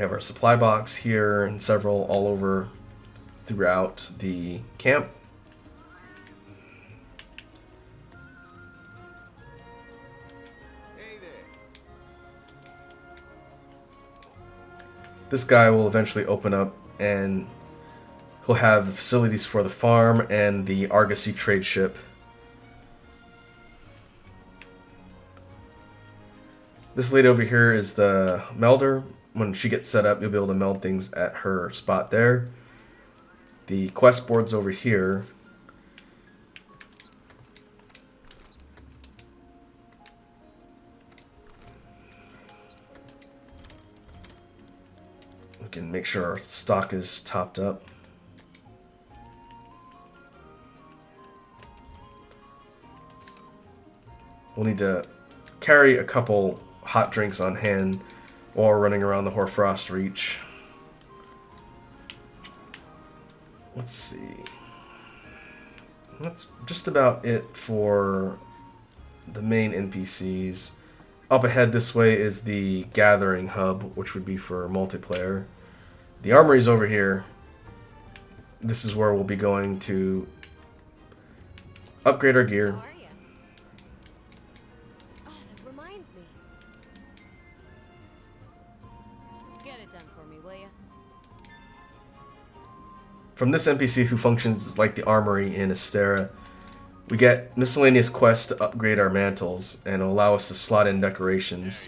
We have our supply box here and several all over throughout the camp. This guy will eventually open up and he'll have the facilities for the farm and the Argosy trade ship. This lady over here is the melder. When she gets set up, you'll be able to meld things at her spot there. The quest board's over here. We can make sure our stock is topped up. We'll need to carry a couple hot drinks on hand while we're running around the Hoarfrost Reach. Let's see. That's just about it for the main NPCs. Up ahead this way is the Gathering Hub, which would be for multiplayer. The Armory's over here. This is where we'll be going to upgrade our gear. How are you? Oh, that reminds me. Get it done for me, will you? From this NPC who functions like the Armory in Astera, we get miscellaneous quests to upgrade our mantles and allow us to slot in decorations.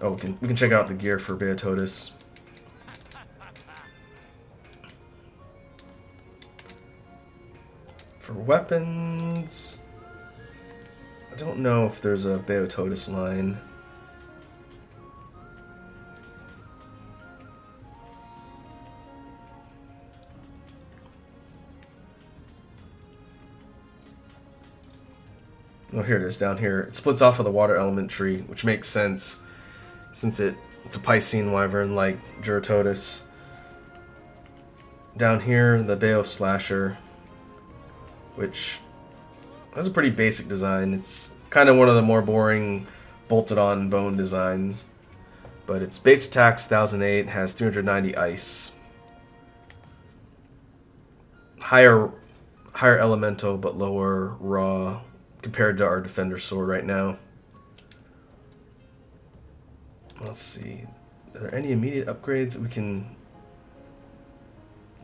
Oh, we can check out the gear for Beatotus. For weapons, I don't know if there's a Beatotus line. Oh, here it is down here. It splits off of the water element tree, which makes sense since it's a Piscean wyvern like Juratotus. Down here, the Beo Slasher, which has a pretty basic design. It's kind of one of the more boring bolted on bone designs. But its base attack's 1008, has 390 ice. Higher elemental, but lower raw compared to our Defender Sword right now. Let's see. Are there any immediate upgrades that we can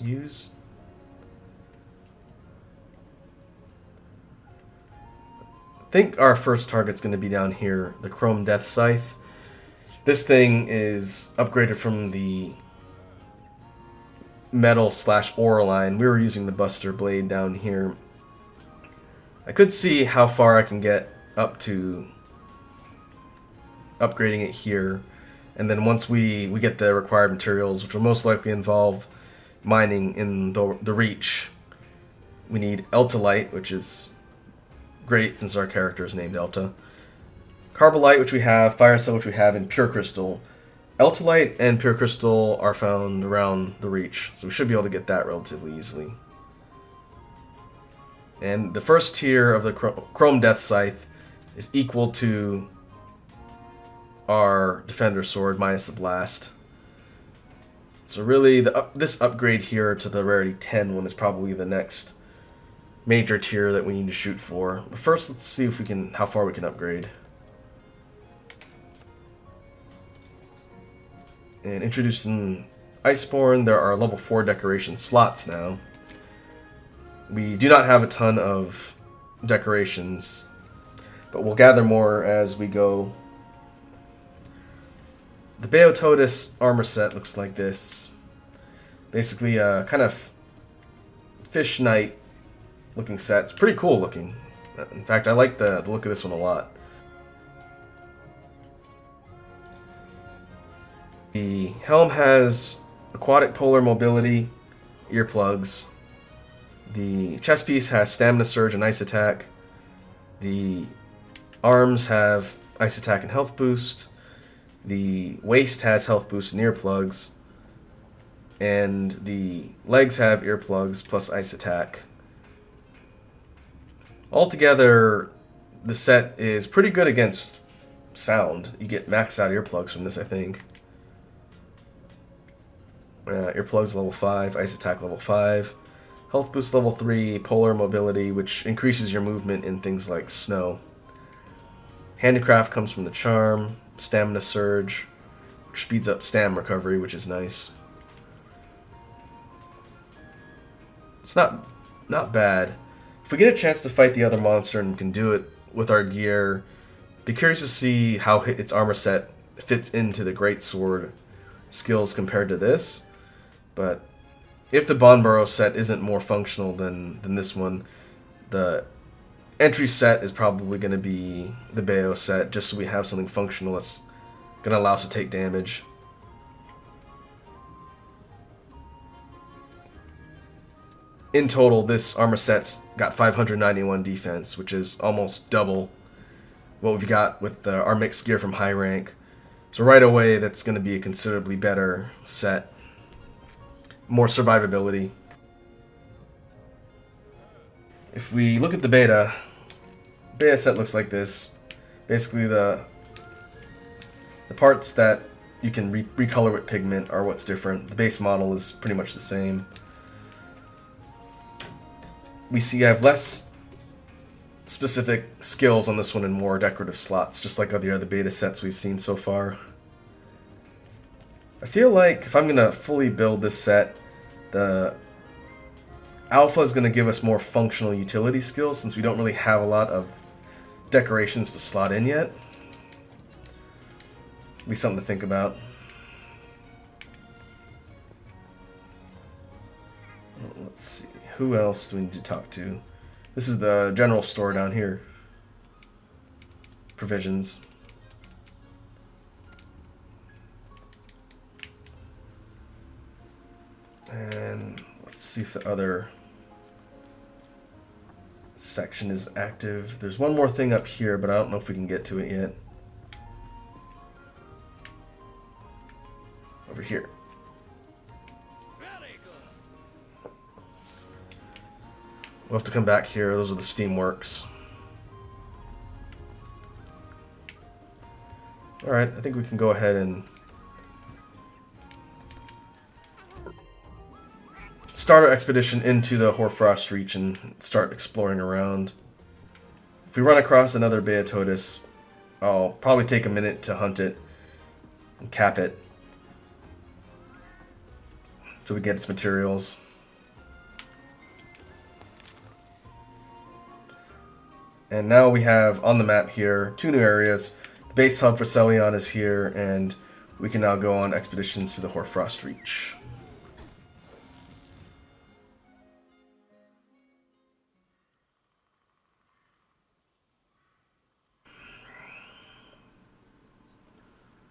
use? I think our first target's going to be down here, the Chrome Death Scythe. This thing is upgraded from the metal/ore line. We were using the Buster Blade down here. I could see how far I can get up to upgrading it here, and then once we get the required materials, which will most likely involve mining in the Reach, we need Eltalite, which is great since our character is named Elta, Carbolite, which we have, Fire Cell, which we have, and Pure Crystal. Eltalite and Pure Crystal are found around the Reach, so we should be able to get that relatively easily. And the first tier of the Chrome Death Scythe is equal to our Defender Sword minus the Blast. So really, this upgrade here to the Rarity 10 one is probably the next major tier that we need to shoot for. But first, let's see if how far we can upgrade. And introduced in Iceborne, there are level 4 decoration slots now. We do not have a ton of decorations, but we'll gather more as we go. The Beatotus armor set looks like this. Basically a kind of Fish Knight looking set. It's pretty cool looking. In fact, I like the look of this one a lot. The helm has aquatic polar mobility, earplugs. The chest piece has stamina surge and ice attack. The arms have ice attack and health boost. The waist has health boost and earplugs. And the legs have earplugs plus ice attack. Altogether, the set is pretty good against sound. You get maxed out earplugs from this, I think. Earplugs level 5, ice attack level 5, health boost level 3, polar mobility, which increases your movement in things like snow. Handicraft comes from the charm, stamina surge, which speeds up stam recovery, which is nice. It's not bad. If we get a chance to fight the other monster and can do it with our gear, be curious to see how its armor set fits into the greatsword skills compared to this. But if the Bonboro set isn't more functional than this one, the entry set is probably going to be the Bayo set, just so we have something functional that's going to allow us to take damage. In total, this armor set's got 591 defense, which is almost double what we've got with our mixed gear from high rank. So right away, that's going to be a considerably better set. More survivability. If we look at the beta set looks like this. Basically, the parts that you can recolor with pigment are what's different. The base model is pretty much the same. We see I have less specific skills on this one and more decorative slots, just like the other beta sets we've seen so far. I feel like if I'm going to fully build this set, the alpha is going to give us more functional utility skills since we don't really have a lot of decorations to slot in yet. Be something to think about. Let's see. Who else do we need to talk to? This is the general store down here. Provisions. And let's see if the other section is active. There's one more thing up here, but I don't know if we can get to it yet. Over here. We'll have to come back here. Those are the Steamworks. Alright, I think we can go ahead and start our expedition into the Hoarfrost Reach and start exploring around. If we run across another Beatotus, I'll probably take a minute to hunt it and cap it so we get its materials. And now we have on the map here 2 new areas. The base hub for Celion is here, and we can now go on expeditions to the Hoarfrost Reach.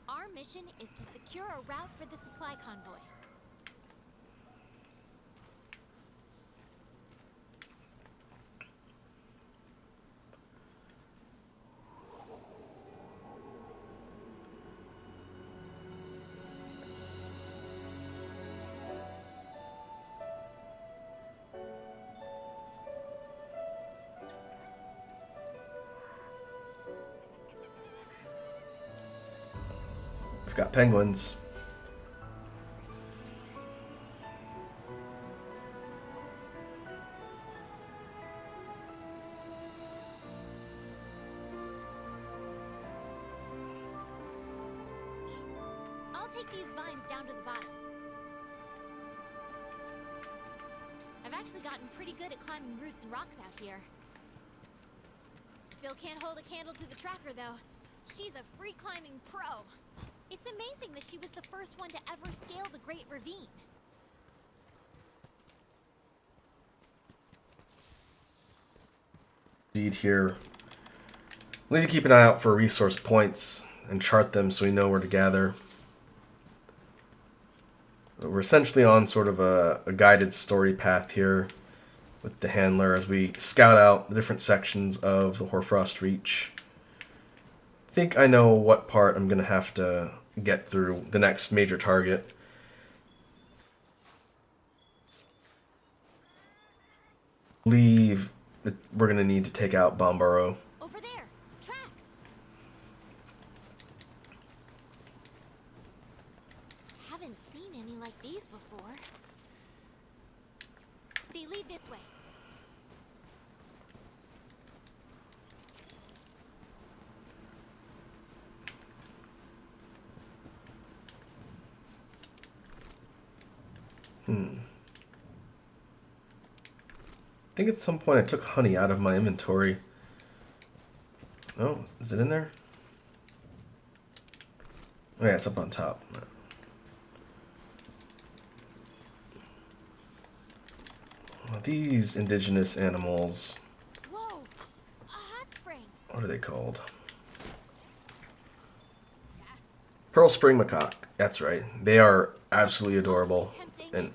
Our mission is to secure a route for the supply convoy. We've got penguins. I'll take these vines down to the bottom. I've actually gotten pretty good at climbing roots and rocks out here. Still can't hold a candle to the tracker, though. She's a free climbing pro. It's amazing that she was the first one to ever scale the Great Ravine. Indeed here. We need to keep an eye out for resource points and chart them so we know where to gather. We're essentially on sort of a guided story path here with the handler as we scout out the different sections of the Hoarfrost Reach. I think I know what part I'm going to have to get through the next major target. I believe that we're going to need to take out Bombaro. Over there. seen any like these before. They lead this way. I think at some point I took honey out of my inventory. Oh, is it in there? Oh yeah, it's up on top. Well, these indigenous animals, Whoa! A hot spring. what are they called? Pearl Spring Macaque. That's right. They are absolutely adorable. Tempting, And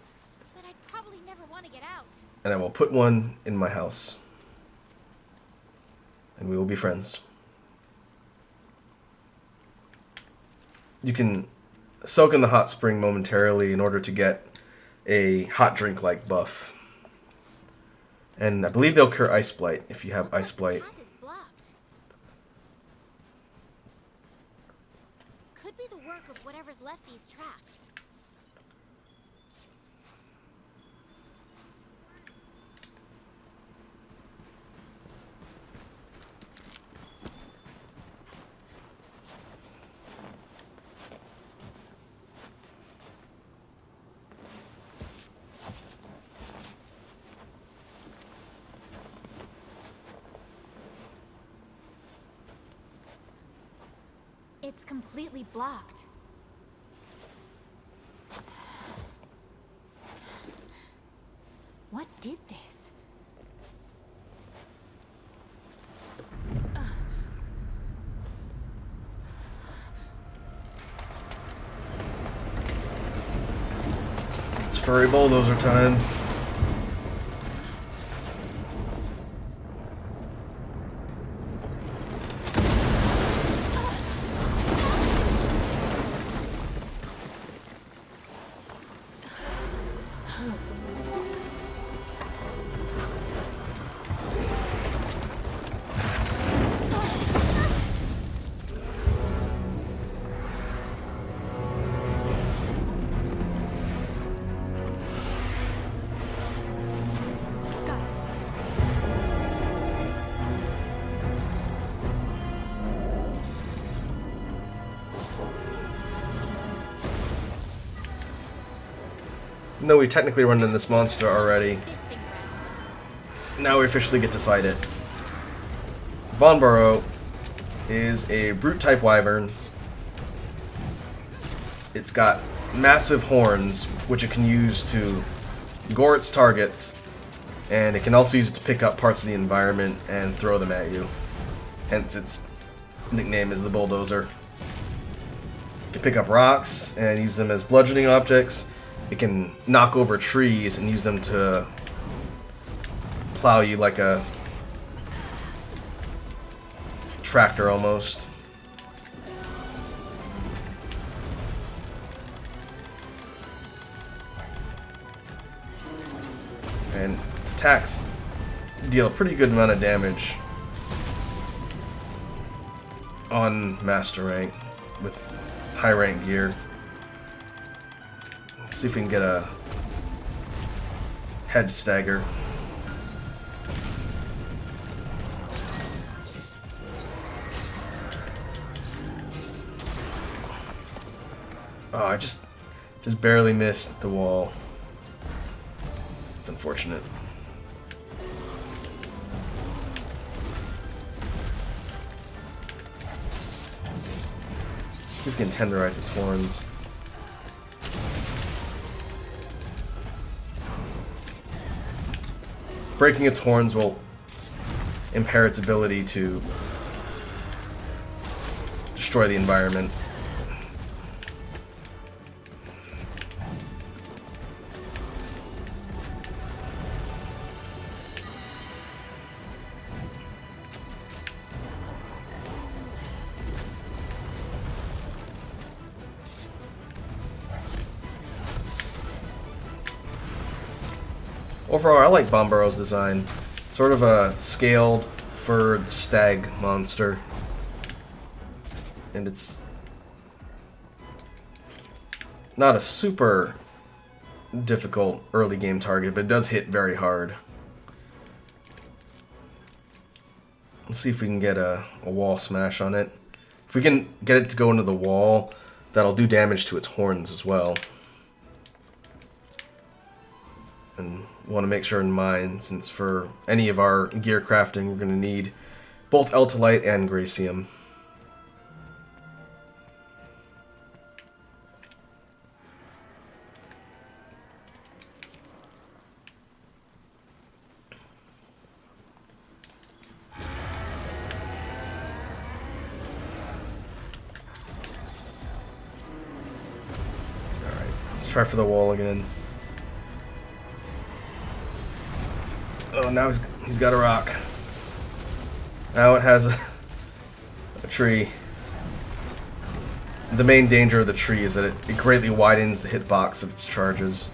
but I'd probably never want to get out. I will put one in my house. And we will be friends. You can soak in the hot spring momentarily in order to get a hot drink like buff. And I believe they'll cure Ice Blight if you have Ice Blight. The path is blocked. Could be the work of whatever's left these tracks. It's completely blocked. What did this? It's Furry Bulldozer time. Got it. Even though we technically run in this monster already, This thing around. now we officially get to fight it. Vonboro is a brute type wyvern. It's got massive horns, which it can use to gore its targets, and it can also use it to pick up parts of the environment and throw them at you. Hence its nickname is the Bulldozer. It can pick up rocks and use them as bludgeoning objects. It can knock over trees and use them to plow you like a tractor almost. And its attacks deal a pretty good amount of damage on master rank with high rank gear. Let's see if we can get a head stagger. Oh, I just barely missed the wall. It's unfortunate. See if we can tenderize its horns. Breaking its horns will impair its ability to destroy the environment. Overall, I like Vonboro's design. Sort of a scaled, furred stag monster. And it's not a super difficult early game target, but it does hit very hard. Let's see if we can get a wall smash on it. If we can get it to go into the wall, that'll do damage to its horns as well. And want to make sure in mind, since for any of our gear crafting, we're going to need both Eltalite and Gracium. Alright, let's try for the wall again. Oh, now he's got a rock. Now it has a tree. The main danger of the tree is that it greatly widens the hitbox of its charges.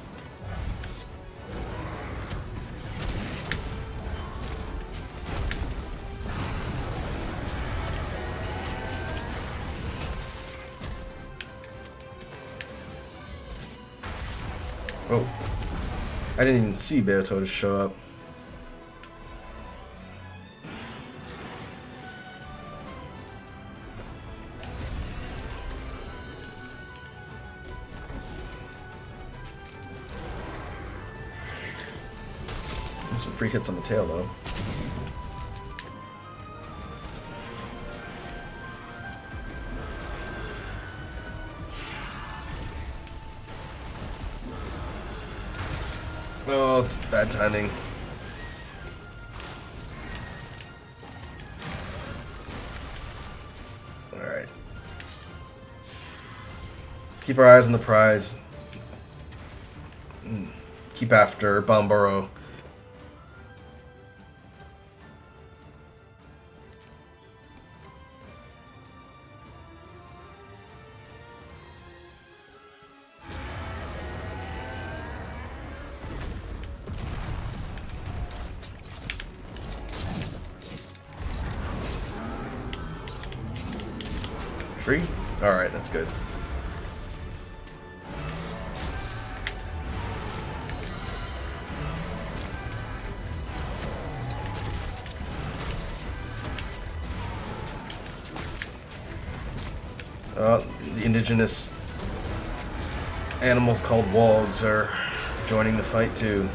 Oh. I didn't even see Beototus show up. Some free hits on the tail, though. Oh, it's bad timing. Alright. Keep our eyes on the prize. Keep after Bomboro. Tree? Alright, that's good. The indigenous animals called wogs are joining the fight too.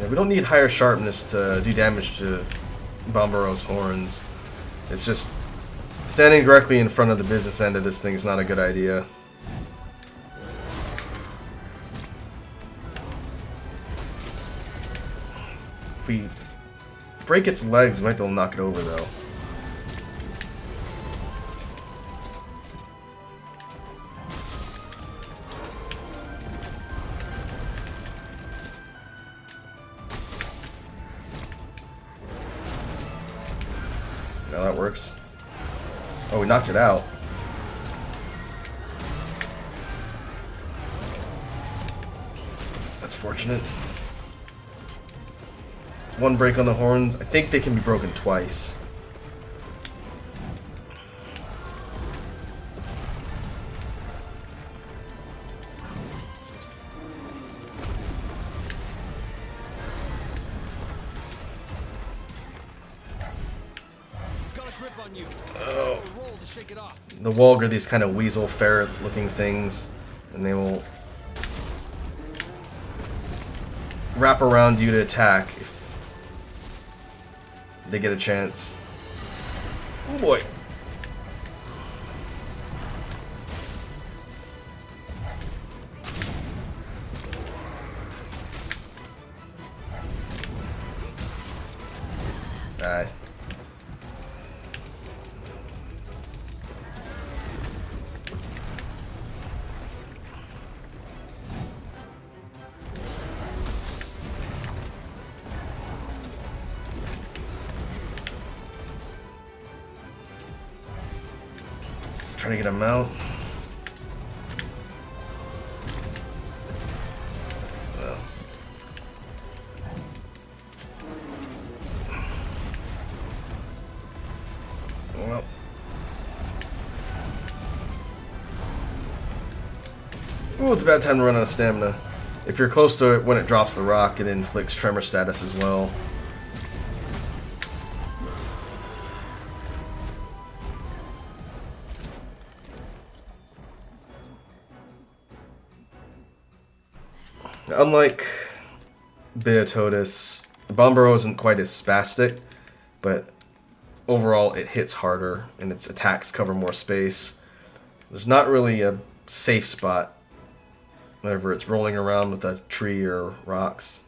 We don't need higher sharpness to do damage to Bomboro's horns. It's just standing directly in front of the business end of this thing is not a good idea. If we break its legs, we might be able to knock it over, though. Now that works. Oh, we knocked it out. That's fortunate. One break on the horns. I think they can be broken twice. Oh. The Wog are these kind of weasel ferret looking things, and they will wrap around you to attack if they get a chance. Oh boy. Die. Trying to get him out. Well. Well. Ooh, it's a bad time to run out of stamina. If you're close to it when it drops the rock, it inflicts tremor status as well. Unlike Beatotus, Bombero isn't quite as spastic, but overall it hits harder and its attacks cover more space. There's not really a safe spot whenever it's rolling around with a tree or rocks.